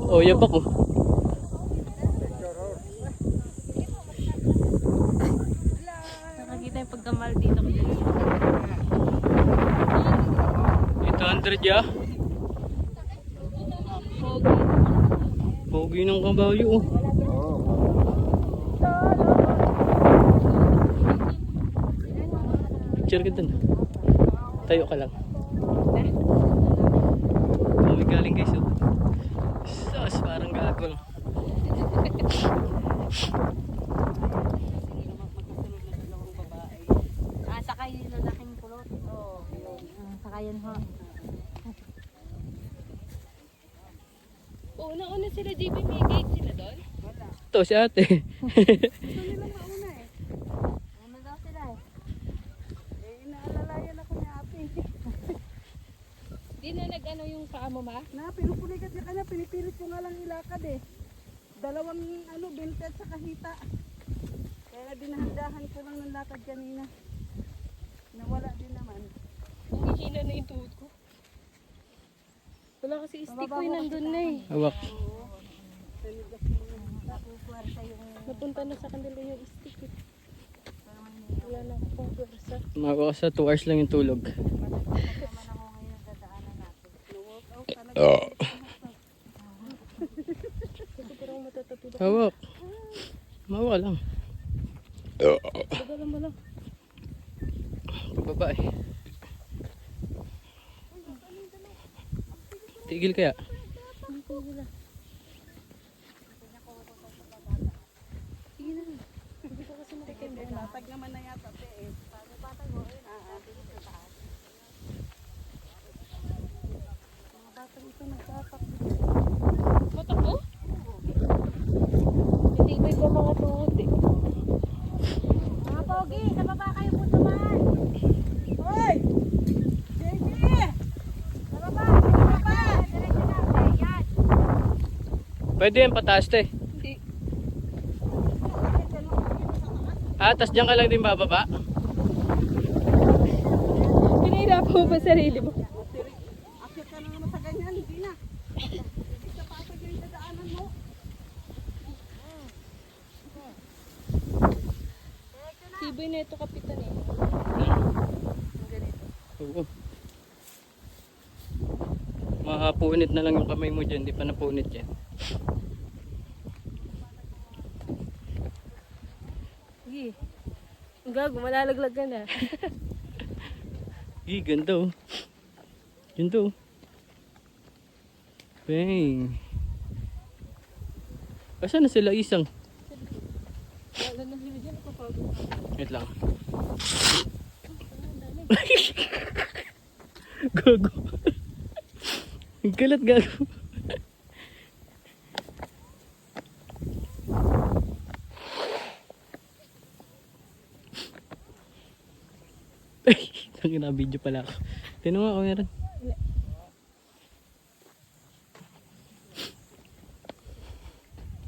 Oh, yabak oh. Nakakita yung pagkamal dito. 800 ya. Pogi ng kabayo oh. Picture ka dun. Tayo ka lang. Kami galing guys oh. Sus, parang gago. Sakay yung lalaking kulot. Oo. Sakay yun ho. Una-una sila, JB, may gate sila doon? Wala. Ito si ate. Gusto nilang mauna eh. Ano daw sila eh? Inaalalayan ako ni ate. Di na nag-ano yung paa mo ma? Pinupulikat niya kanya, pinipilit ko nga lang ilakad eh. Dalawang binted sa kahita. Kaya dinahandahan ko lang ng lakad kanina. Nawala din naman. Humihina na yung tuhod ko. Wala kasi stick ko yung nandun na eh. Hawak. Napunta na sa kanila yung stick eh. Wala na akong pwersa. Makawa sa 2 hours lang yung tulog. Parang matatapilok. Hawak. Mawa lang. Bagalan mo lang. Pababa eh. Tigil kaya? Hindi ko wala. Sige na. Hindi ko kasi makikita. Latag naman na yata eh. Patag mo rin. Mga batang ito nagtatak. Matakbo? Hindi ba yung mga tuhod eh. Mga pogi, sa baba kayo po naman. Hoy! JB! Sa baba! Diretso na. Yan. Pwede yan pataas te. Hindi. Ah, tas dyan ka lang din bababa. Pinahirapan mo ba sarili mo? Akit ka na naman sa ganyan, hindi na. Hindi ka pasag yung dadaanan mo. Tiboy na ito kapitan eh. Oo. Makapunit na lang yung kamay mo dyan. Di pa napunit yan. Sige. Ang gago, malalaglag ka na. Ganda oh. Ganda oh. Bang. Asan na sila isang? Lalo na sila dyan, napapagod. Wait lang. Gago. Ang kalat gago. Ay, nag-video pala ako. Tinong ako meron.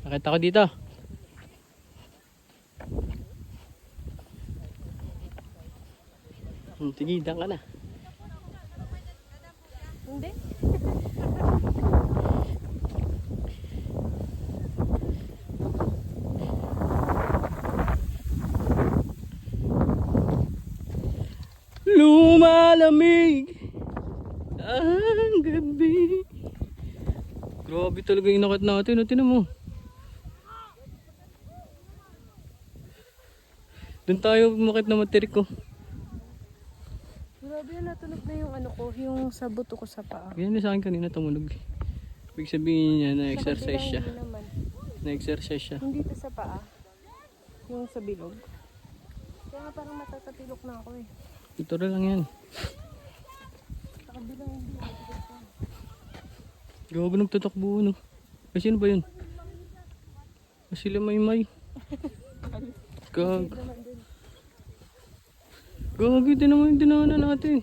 Nakita ko dito. Sige, dang ka na. Hindi. Lumalamig ang gabi. Grabe talaga yung nakit natin. Tinan mo. Doon tayo umakit na materik ko. Grabe yan, natunog na yung ano ko, yung sa buto ko sa paa. Ganyan na sa akin kanina tumunog. Ibig sabihin niya na exercise siya. Hindi naman. Na-exercise siya. Hindi ito sa paa. Yung sa bilog. Kaya nga parang matatapilok na ako eh. Tutura lang yan. Sa kabilang hindi. Gawa nagtatakbo no. Ay sino ba yun? Ay, sila may. Gag. Gagi din naman yung dinaanan natin.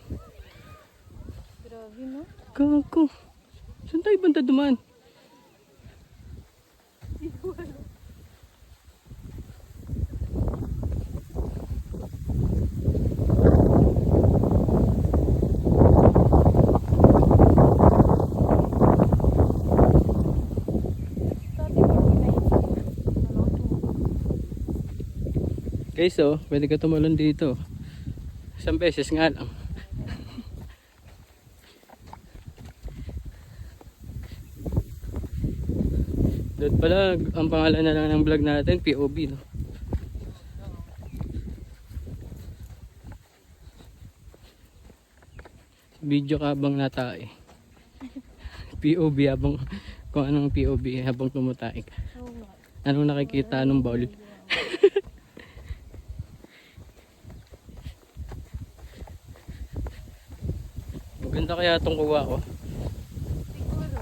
Grabe no? Gago. Saan tayo banda dumaan? Guys, oh, pwede ka tumalon dito. Isang beses nga lang. Doon pala, ang pangalan na lang ng vlog natin, POV, no? Video ka habang natae. POV habang, kung anong POV habang tumatae ka. Oo nga. Anong nakikita ng bowl? Maganda kaya itong kuha ko. Siguro.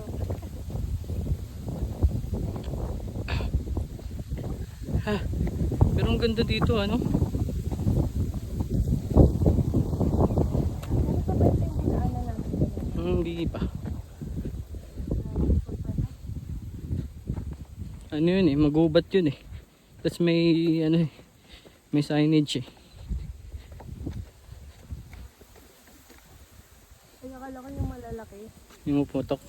Pero ang ganda dito, ano? Ano pa ba ito yung dinaanan natin? Hindi pa. Ano yun eh, magubat yun eh. Tapos may, ano eh, may signage eh. Ay, akala ko yung malalaki. Yung putok.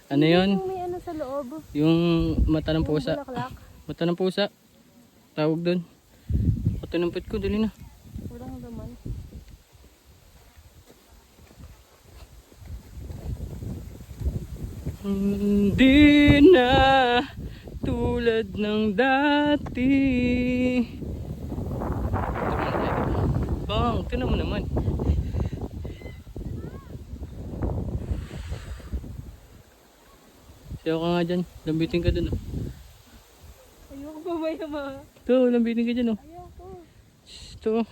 Ano yun? Yung may ano sa loob. Yung mata ng pusa. Yung bulaklak. Mata ng pusa. Tawag doon. Patinampit ko, dali na. Walang laman. Hindi na tulad ng dati. Bang, tinan mo naman. Sayaw ka nga dyan. Lambitin ka dun. Oh. Ayoko pa ba yung mga... Ito, lambitin ka dyan. Oh. Ayoko. Ito.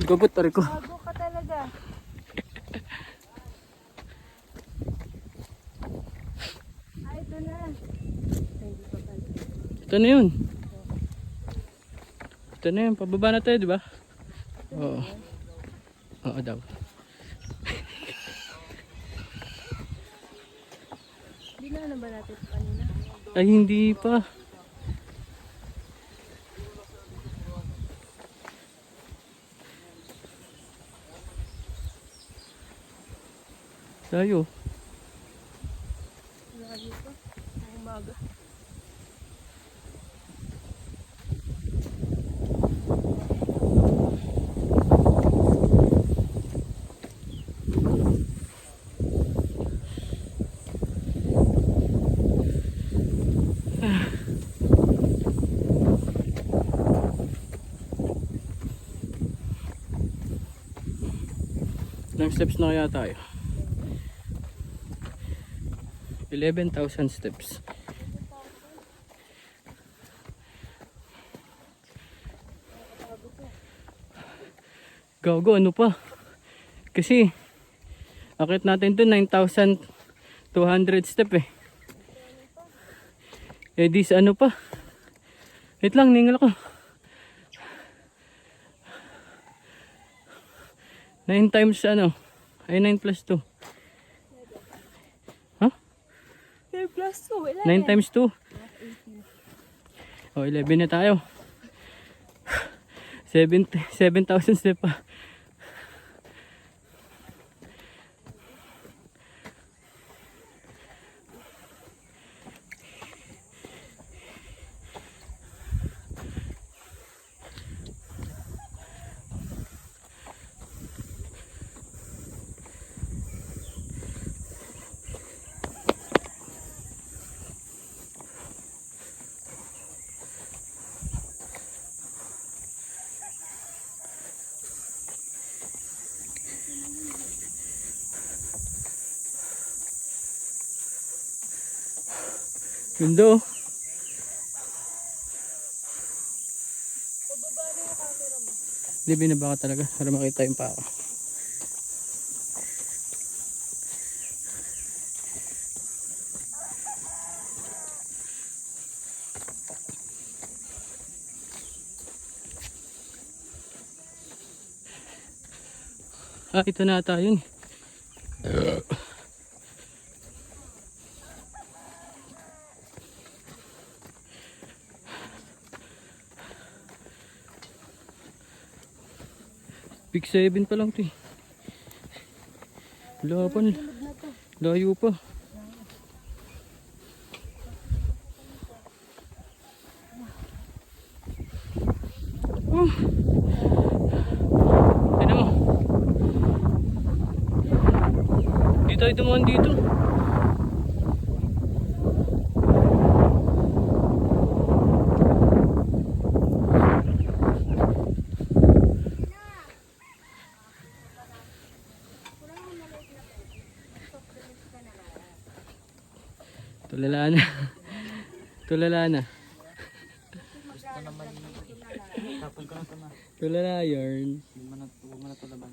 Gabot tari ko. Bago ka talaga. Ay, ito na. Ay, hindi pa pala. Ito na yun. Ito na yun. Pababa na tayo, di ba? Oo. Oo daw. Dinaanan ba natin ito kanina? Ay, hindi pa. Tayo. Lagi pa. Ang umaga. Ilang steps na kaya tayo? 11,000 steps. Gago, ano pa? Kasi akit natin to 9,200 step eh. Eh dis ano pa? Wait lang, ningal ako. 9 times ano? Ay 9 plus 2. Ha? 9 plus 2. 9 times 2. O 11 na tayo. 7,000 step pa. Ganda oh. Hindi, binaba ka talaga para makita yung paa. Ah, ito na ata yun. Big 7 pa lang ito eh. Lapan. Layo pa. Tignan mo. Dito tayo dumaan dito. Tulala na. Tulala na. Tulala yarn. Huwag mo na ito laban.